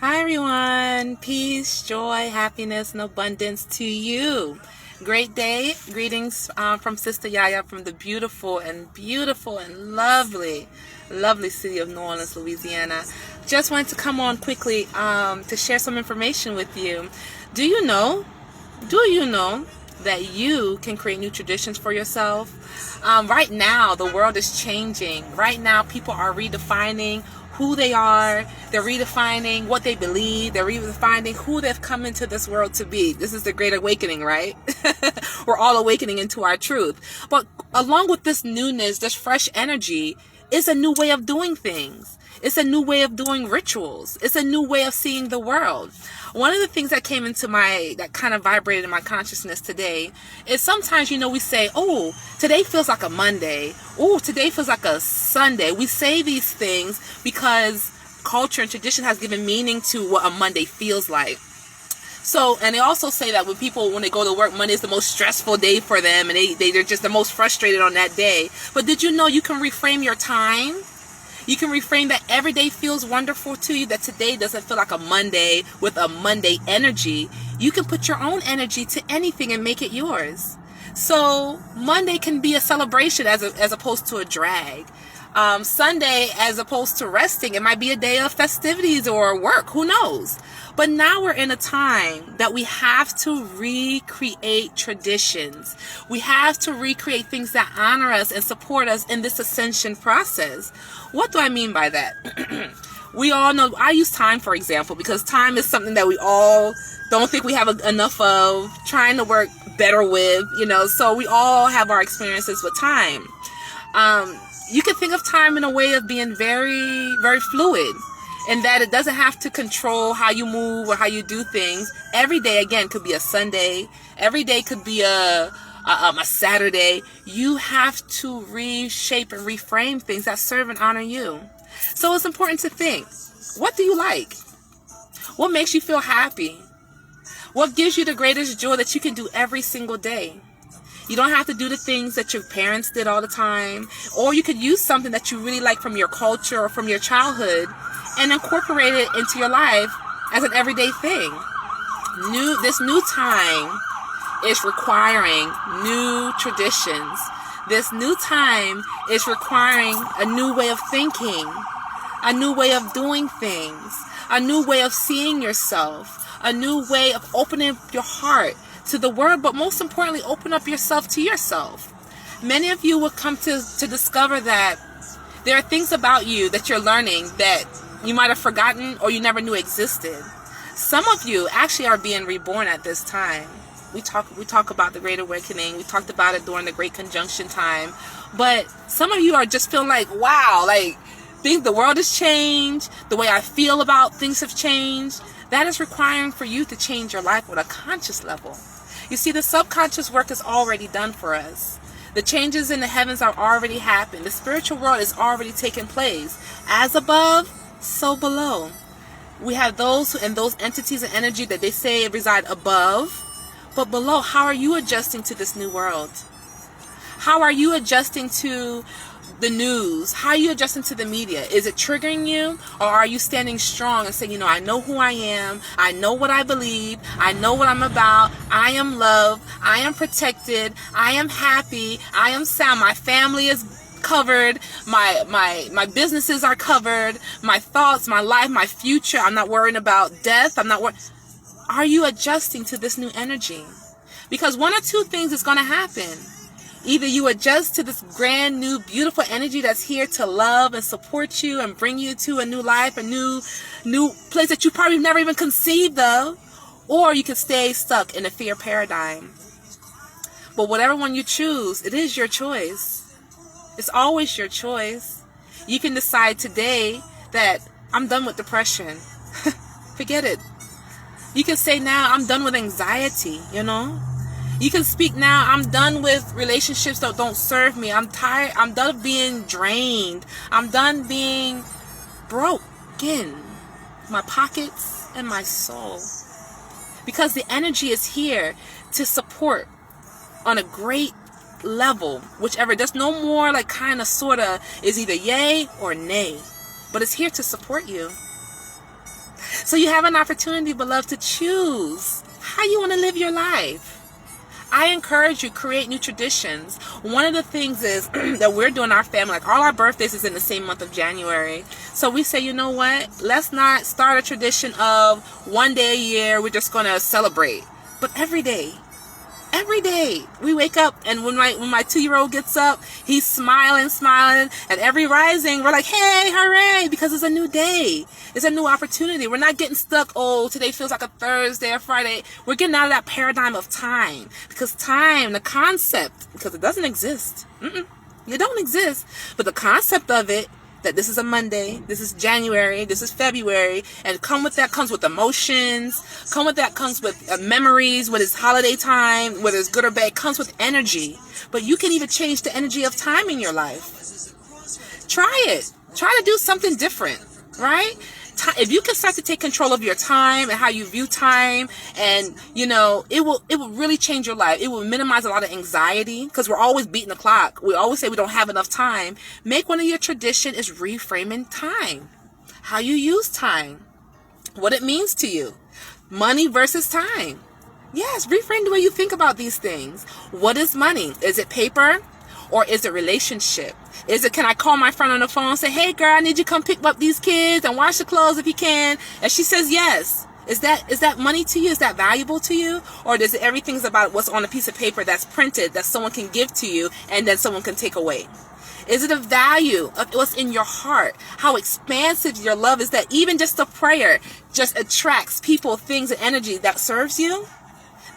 Hi everyone, peace, joy, happiness, and abundance to you. Great day. Greetings from Sistah Yaya from the beautiful and lovely city of New Orleans, Louisiana. Just wanted to come on quickly to share some information with you. Do you know that you can create new traditions for yourself? Right now, the world is changing. Right now, people are redefining who they are. They're redefining what they believe. They're redefining who they've come into this world to be. This is the Great Awakening, right? We're all awakening into our truth. But along with this newness, this fresh energy, is a new way of doing things. It's a new way of doing rituals. It's a new way of seeing the world. One of the things that came into that kind of vibrated in my consciousness today is sometimes, we say, oh, today feels like a Monday. Oh, today feels like a Sunday. We say these things because culture and tradition has given meaning to what a Monday feels like. So, and they also say that when they go to work, Monday is the most stressful day for them, and they're just the most frustrated on that day. But did you know you can reframe your time? You can reframe that every day feels wonderful to you, that today doesn't feel like a Monday with a Monday energy. You can put your own energy to anything and make it yours. So Monday can be a celebration as opposed to a drag. Sunday, as opposed to resting, it might be a day of festivities or work. Who knows? But now we're in a time that we have to recreate traditions. We have to recreate things that honor us and support us in this ascension process. What do I mean by that? We all know, I use time, for example, because time is something that we all don't think we have enough of, trying to work better with, so we all have our experiences with time. You can think of time in a way of being very, very fluid, in that it doesn't have to control how you move or how you do things. Every day, again, could be a Sunday. Every day could be a Saturday. You have to reshape and reframe things that serve and honor you. So it's important to think, what do you like? What makes you feel happy? What gives you the greatest joy that you can do every single day? You don't have to do the things that your parents did all the time, or you could use something that you really like from your culture or from your childhood and incorporate it into your life as an everyday thing. This new time is requiring new traditions. This new time is requiring a new way of thinking, a new way of doing things, a new way of seeing yourself, a new way of opening up your heart to the world, but most importantly, open up yourself to yourself. Many of you will come to discover that there are things about you that you're learning that you might have forgotten or you never knew existed. Some of you actually are being reborn at this time. We talk about the Great Awakening. We talked about it during the Great Conjunction time. But some of you are just feeling like, wow, the world has changed. The way I feel about things have changed. That is requiring for you to change your life on a conscious level. You see, the subconscious work is already done for us. The changes in the heavens are already happened. The spiritual world is already taking place. As above, so below. We have those entities and energy that they say reside above, but below. How are you adjusting to this new world? How are you adjusting to the news? How are you adjusting to the media? Is it triggering you, or are you standing strong and saying, I know who I am, I know what I believe, I know what I'm about, I am loved, I am protected, I am happy, I am sound, my family is covered, my businesses are covered, my thoughts, my life, my future, I'm not worrying about death, Are you adjusting to this new energy? Because one or two things is going to happen. Either you adjust to this brand new, beautiful energy that's here to love and support you and bring you to a new life, a new place that you probably never even conceived of, or you can stay stuck in a fear paradigm. But whatever one you choose, it is your choice. It's always your choice. You can decide today that I'm done with depression. Forget it. You can say now, I'm done with anxiety, You can speak now, I'm done with relationships that don't serve me. I'm tired. I'm done being drained. I'm done being broken. My pockets and my soul. Because the energy is here to support on a great level. Whichever. There's no more kind of, sort of, is either yay or nay. But it's here to support you. So you have an opportunity, beloved, to choose how you want to live your life. I encourage you, create new traditions. One of the things is that we're doing our family, like all our birthdays is in the same month of January. So we say, you know what? Let's not start a tradition of one day a year, we're just going to celebrate. But every day we wake up, and when my 2-year-old gets up, he's smiling, and every rising we're like, hey, hooray, because it's a new day. It's a new opportunity. We're not getting stuck, oh, today feels like a Thursday or Friday. We're getting out of that paradigm of time, because time, the concept, because it doesn't exist. It don't exist. But the concept of it, that this is a Monday, this is January, this is February, and comes with emotions, comes with memories, whether it's holiday time, whether it's good or bad, it comes with energy. But you can even change the energy of time in your life. Try it. Try to do something different, right? If you can start to take control of your time and how you view time, and it will really change your life. It will minimize a lot of anxiety, because we're always beating the clock. We always say we don't have enough time. Make one of your tradition is reframing time, how you use time, what it means to you, money versus time. Yes, reframe the way you think about these things. What is money? Is it paper? Or is it relationship? Is it, can I call my friend on the phone and say, hey girl, I need you to come pick up these kids and wash the clothes if you can? And she says yes. Is that money to you? Is that valuable to you? Or does everything's about what's on a piece of paper that's printed that someone can give to you and then someone can take away? Is it a value of what's in your heart? How expansive your love is, that even just a prayer just attracts people, things, and energy that serves you?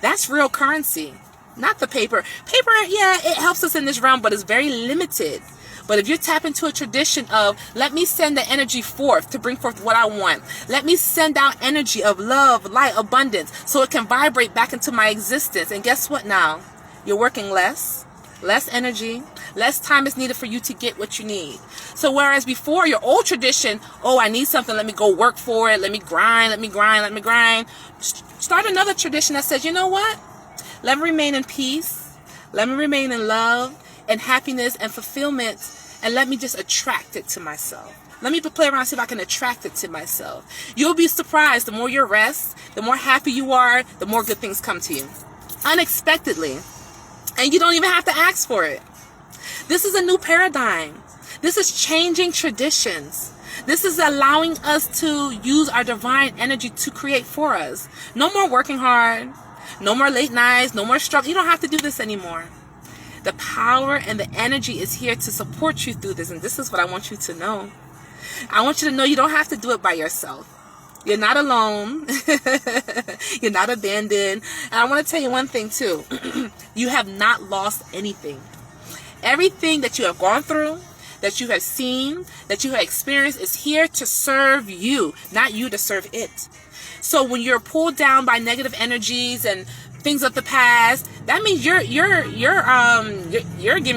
That's real currency. Not the paper. Paper, yeah, it helps us in this realm, but it's very limited. But if you tap into a tradition of, let me send the energy forth to bring forth what I want. Let me send out energy of love, light, abundance, so it can vibrate back into my existence. And guess what now? You're working less energy, less time is needed for you to get what you need. So whereas before, your old tradition, oh, I need something, let me go work for it, let me grind. Start another tradition that says, you know what? Let me remain in peace. Let me remain in love and happiness and fulfillment. And let me just attract it to myself. Let me play around and see if I can attract it to myself. You'll be surprised. The more you rest, the more happy you are, the more good things come to you. Unexpectedly. And you don't even have to ask for it. This is a new paradigm. This is changing traditions. This is allowing us to use our divine energy to create for us. No more working hard. No more late nights, no more struggle. You don't have to do this anymore. The power and the energy is here to support you through this. And this is what I want you to know. I want you to know you don't have to do it by yourself. You're not alone. You're not abandoned. And I want to tell you one thing too. You have not lost anything. Everything that you have gone through, that you have seen, that you have experienced is here to serve you, not you to serve it. So when you're pulled down by negative energies and things of the past, that means you're giving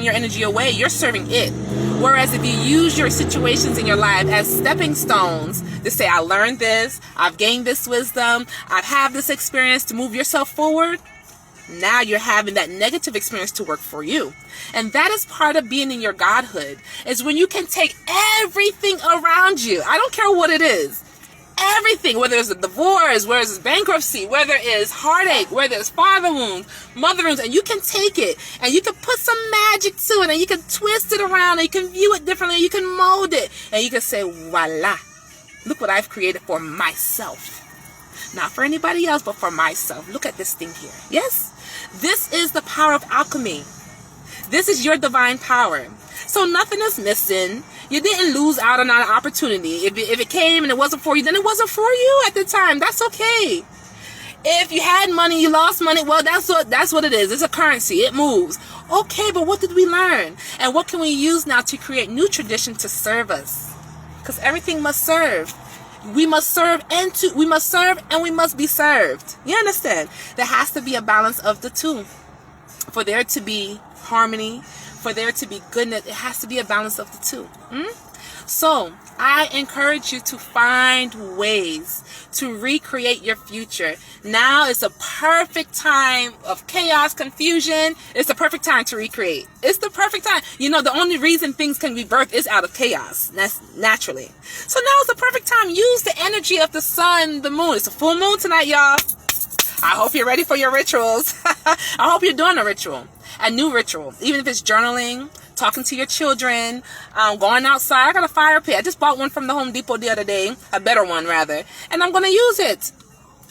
your energy away. You're serving it. Whereas if you use your situations in your life as stepping stones to say, I learned this, I've gained this wisdom, I've had this experience to move yourself forward, now you're having that negative experience to work for you. And that is part of being in your godhood, is when you can take everything around you. I don't care what it is. Everything, whether it's a divorce, whether it's bankruptcy, whether it's heartache, whether it's father wounds, mother wounds, and you can take it and you can put some magic to it and you can twist it around and you can view it differently and you can mold it and you can say, voila, look what I've created for myself. Not for anybody else, but for myself. Look at this thing here. Yes? This is the power of alchemy. This is your divine power. So nothing is missing. You didn't lose out on an opportunity. If it came and it wasn't for you, then it wasn't for you at the time. That's okay. If you had money, you lost money, well, that's what it is. It's a currency. It moves. Okay, but what did we learn? And what can we use now to create new tradition to serve us? Because everything must serve. We must serve and we must be served. You understand? There has to be a balance of the two. For there to be harmony, for there to be goodness, it has to be a balance of the two. So I encourage you to find ways to recreate your future. Now is the perfect time of chaos, confusion. It's the perfect time to recreate. It's the perfect time. You know, the only reason things can be birthed is out of chaos. That's naturally. So now is the perfect time. Use the energy of the sun, the moon. It's a full moon tonight, y'all. I hope you're ready for your rituals. I hope you're doing a ritual, a new ritual, even if it's journaling, talking to your children, going outside. I got a fire pit. I just bought one from the Home Depot the other day, a better one rather, and I'm going to use it.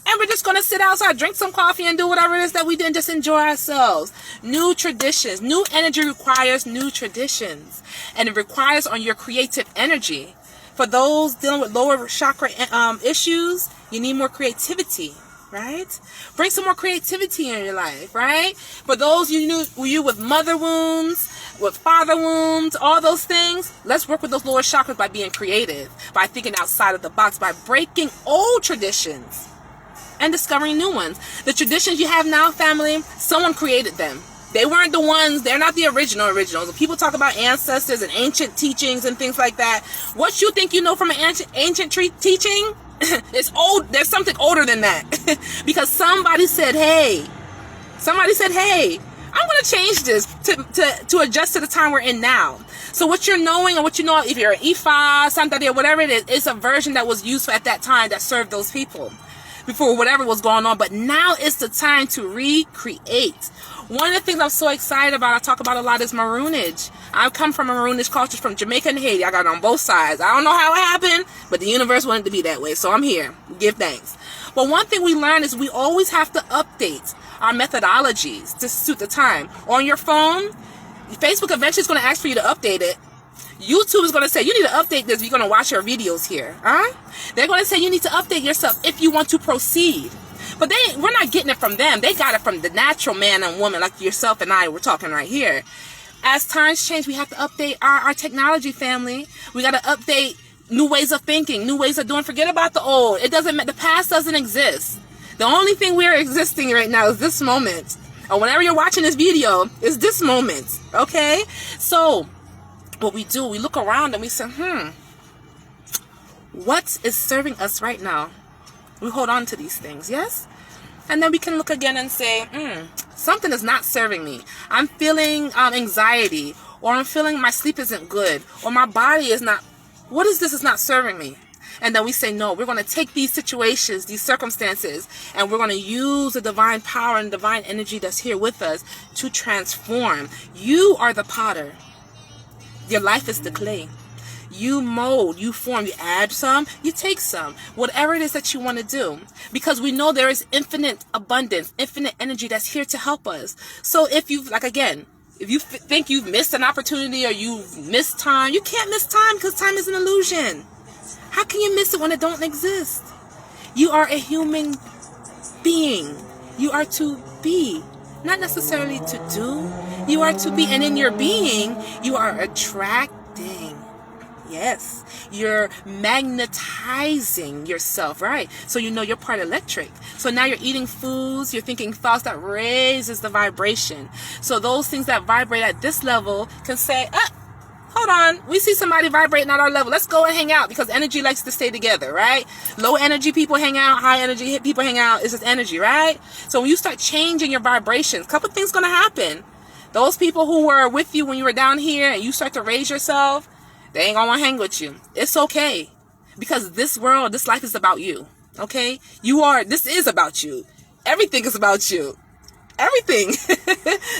And we're just going to sit outside, drink some coffee, and do whatever it is that we did and just enjoy ourselves. New traditions. New energy requires new traditions, and it requires on your creative energy. For those dealing with lower chakra issues, you need more creativity. Right? Bring some more creativity in your life, right? For those you with mother wounds, with father wounds, all those things, let's work with those lower chakras by being creative, by thinking outside of the box, by breaking old traditions and discovering new ones. The traditions you have now, family, someone created them. They weren't the ones, they're not the originals. People talk about ancestors and ancient teachings and things like that. What you think you know from an ancient teaching? It's old. There's something older than that. Because somebody said, hey, I'm going to change this to adjust to the time we're in now. So what you're knowing and what you know, if you're an Ifa, Santeria, whatever it is, it's a version that was used at that time that served those people before whatever was going on. But now is the time to recreate. One of the things I'm so excited about, I talk about a lot, is Maroonage. I come from Maroonish culture from Jamaica and Haiti. I got it on both sides. I don't know how it happened, but the universe wanted it to be that way. So I'm here. Give thanks. But one thing we learn is we always have to update our methodologies to suit the time. On your phone, Facebook eventually is going to ask for you to update it. YouTube is going to say, you need to update this if you're going to watch your videos here. They're going to say you need to update yourself if you want to proceed. But we're not getting it from them. They got it from the natural man and woman like yourself and I. We're talking right here. As times change, we have to update our technology, family. We got to update new ways of thinking, new ways of doing. Forget about the old. The past doesn't exist. The only thing we're existing right now is this moment. Or whenever you're watching this video, is this moment. Okay? So what we do, we look around and we say, what is serving us right now? We hold on to these things, yes? And then we can look again and say, something is not serving me. I'm feeling anxiety, or I'm feeling my sleep isn't good, or my body is not, what is this is not serving me? And then we say, no, we're going to take these situations, these circumstances, and we're going to use the divine power and divine energy that's here with us to transform. You are the potter. Your life is the clay. You mold, you form, you add some, you take some, whatever it is that you want to do, because we know there is infinite abundance, infinite energy that's here to help us. So if you, if you think you've missed an opportunity or you've missed time, you can't miss time because time is an illusion. How can you miss it when it don't exist? You are a human being. You are to be, not necessarily to do. You are to be, and in your being, you are attracting. Yes, you're magnetizing yourself, right? So you know you're part electric. So now you're eating foods, you're thinking thoughts that raises the vibration. So those things that vibrate at this level can say, hold on, we see somebody vibrating at our level. Let's go and hang out, because energy likes to stay together, right? Low energy people hang out, high energy people hang out. It's just energy, right? So when you start changing your vibrations, a couple things going to happen. Those people who were with you when you were down here and you start to raise yourself, they ain't gonna want to hang with you. It's okay. Because this world, this life is about you. Okay? This is about you. Everything is about you. Everything.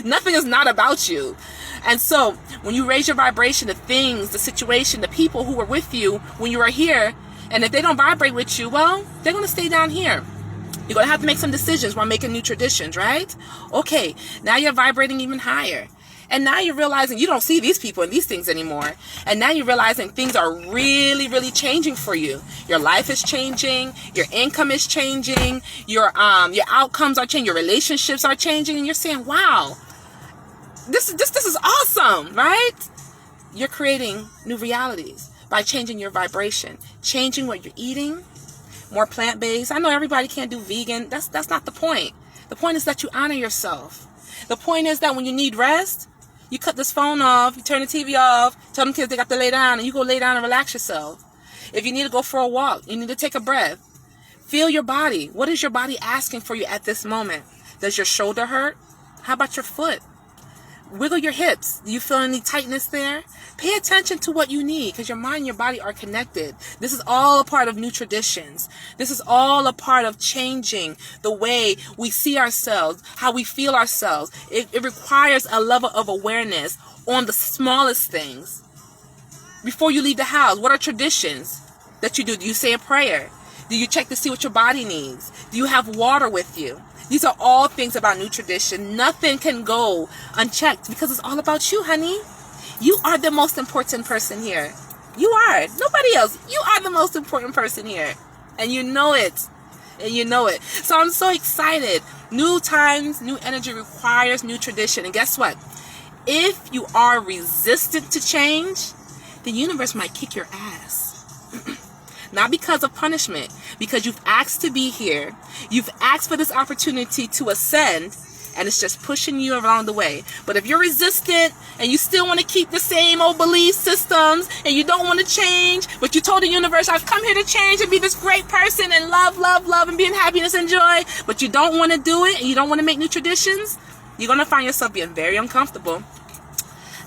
Nothing is not about you. And so, when you raise your vibration, the things, the situation, the people who were with you when you were here, and if they don't vibrate with you, well, they're gonna stay down here. You're gonna have to make some decisions while making new traditions, right? Okay, now you're vibrating even higher. And now you're realizing you don't see these people and these things anymore. And now you're realizing things are really, really changing for you. Your life is changing. Your income is changing. Your outcomes are changing. Your relationships are changing. And you're saying, wow, this is awesome, right? You're creating new realities by changing your vibration, changing what you're eating, more plant-based. I know everybody can't do vegan. That's not the point. The point is that you honor yourself. The point is that when you need rest, You cut this phone off, you turn the TV off, tell them kids they got to lay down, and you go lay down and relax yourself. If you need to go for a walk, you need to take a breath. Feel your body. What is your body asking for you at this moment? Does your shoulder hurt? How about your foot? Wiggle your hips. Do you feel any tightness there? Pay attention to what you need, because your mind and your body are connected. This is all a part of new traditions. This is all a part of changing the way we see ourselves, how we feel ourselves. It requires a level of awareness on the smallest things. Before you leave the house, what are traditions that you do? Do you say a prayer? Do you check to see what your body needs? Do you have water with you? These are all things about new tradition. Nothing can go unchecked because it's all about you, honey. You are the most important person here. You are. Nobody else. You are the most important person here. And you know it. And you know it. So I'm so excited. New times, new energy requires new tradition. And guess what? If you are resistant to change, the universe might kick your ass. Not because of punishment, because you've asked to be here. You've asked for this opportunity to ascend, and it's just pushing you along the way. But if you're resistant and you still want to keep the same old belief systems and you don't want to change, but you told the universe, I've come here to change and be this great person and love, love, love, and be in happiness and joy, but you don't want to do it and you don't want to make new traditions, you're going to find yourself being very uncomfortable.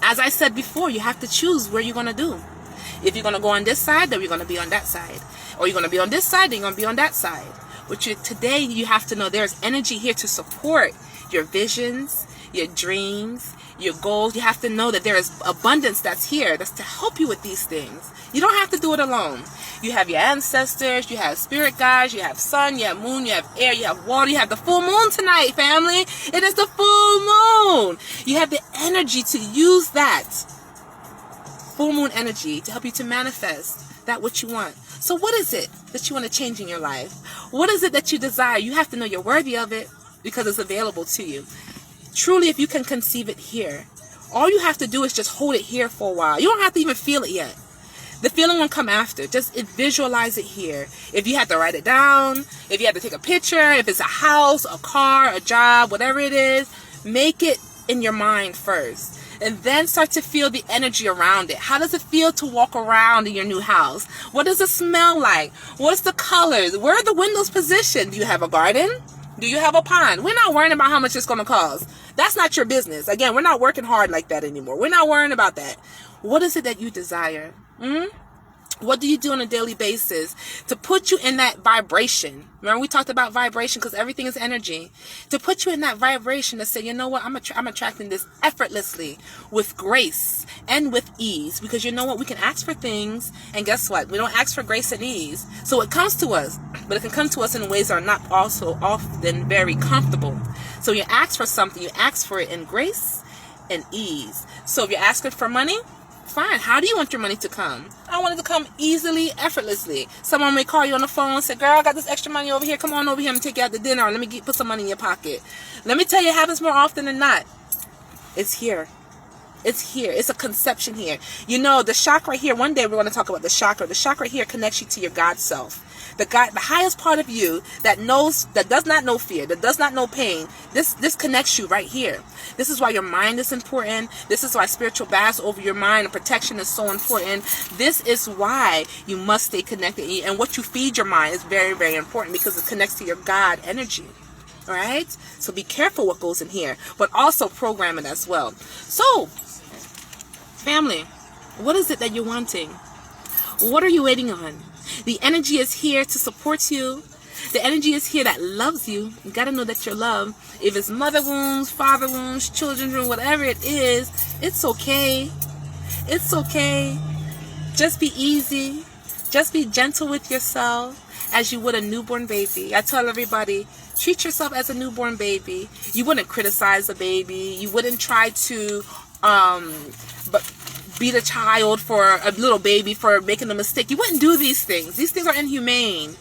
As I said before, you have to choose where you're going to do. If you're going to go on this side, then you're going to be on that side. Or you're going to be on this side, then you're going to be on that side. Today, you have to know there's energy here to support your visions, your dreams, your goals. You have to know that there is abundance that's here, that's to help you with these things. You don't have to do it alone. You have your ancestors, you have spirit guides, you have sun, you have moon, you have air, you have water, you have the full moon tonight, family. It is the full moon. You have the energy to use that full moon energy to help you to manifest that what you want. So what is it that you want to change in your life? What is it that you desire? You have to know you're worthy of it because it's available to you. Truly, if you can conceive it here, all you have to do is just hold it here for a while. You don't have to even feel it yet. The feeling won't come after. Just visualize it here. If you have to write it down, if you have to take a picture, if it's a house, a car, a job, whatever it is, make it in your mind first. And then start to feel the energy around it. How does it feel to walk around in your new house? What does it smell like? What's the colors? Where are the windows positioned? Do you have a garden? Do you have a pond? We're not worrying about how much it's going to cost. That's not your business. Again, we're not working hard like that anymore. We're not worrying about that. What is it that you desire? What do you do on a daily basis to put you in that vibration? Remember we talked about vibration because everything is energy. To put you in that vibration to say, you know what, I'm attracting this effortlessly with grace and with ease. Because you know what, we can ask for things and guess what? We don't ask for grace and ease. So it comes to us, but it can come to us in ways that are not also often very comfortable. So you ask for something, you ask for it in grace and ease. So if you're asking for money, fine. How do you want your money to come? I want it to come easily, effortlessly. Someone may call you on the phone and say, girl, I got this extra money over here. Come on over here and take you out to dinner. Or let me put some money in your pocket. Let me tell you, it happens more often than not. It's here. It's here. It's a conception here. You know, the chakra here, one day we're going to talk about the chakra. The chakra here connects you to your God self. The highest part of you that does not know fear, that does not know pain. This connects you right here. This is why your mind is important. This is why spiritual baths over your mind and protection is so important. This is why you must stay connected. And what you feed your mind is very, very important because it connects to your God energy. All right? So be careful what goes in here, but also program it as well. So, family, what is it that you're wanting? What are you waiting on? The energy is here to support you. The energy is here that loves you. You got to know that you're loved. If it's mother wounds, father wounds, children's wounds, whatever it is, it's okay. It's okay. Just be easy. Just be gentle with yourself as you would a newborn baby. I tell everybody, treat yourself as a newborn baby. You wouldn't criticize a baby. You wouldn't try to beat a child for a little baby for making a mistake. You wouldn't do these things. These things are inhumane.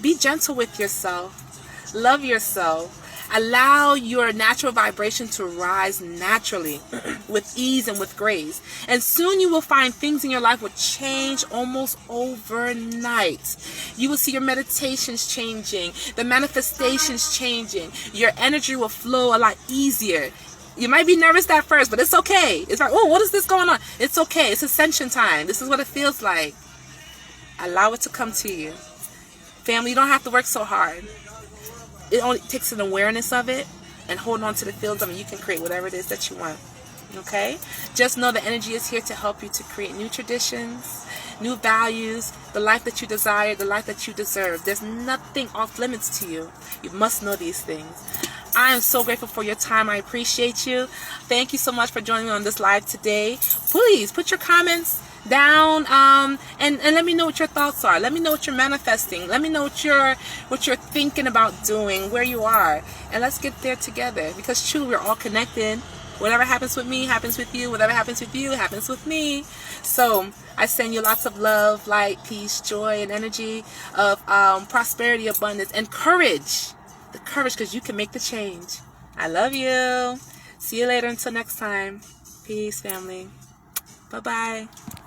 Be gentle with yourself. Love yourself. Allow your natural vibration to rise naturally with ease and with grace. And soon you will find things in your life will change almost overnight. You will see your meditations changing, the manifestations changing. Your energy will flow a lot easier. You might be nervous at first, but it's okay. It's like, oh, what is this going on? It's okay. It's ascension time. This is what it feels like. Allow it to come to you. Family, you don't have to work so hard. It only takes an awareness of it and holding on to the fields of it. You can create whatever it is that you want. Okay? Just know the energy is here to help you to create new traditions, new values, the life that you desire, the life that you deserve. There's nothing off limits to you. You must know these things. I am so grateful for your time. I appreciate you. Thank you so much for joining me on this live today. Please put your comments down and let me know what your thoughts are. Let me know what you're manifesting. Let me know what you're thinking about doing, where you are, and let's get there together, because truly we're all connected. Whatever happens with me happens with you. Whatever happens with you happens with me. So I send you lots of love, light, peace, joy, and energy of prosperity, abundance, and courage. The courage, because you can make the change. I love you. See you later. Until next time. Peace, family. Bye-bye.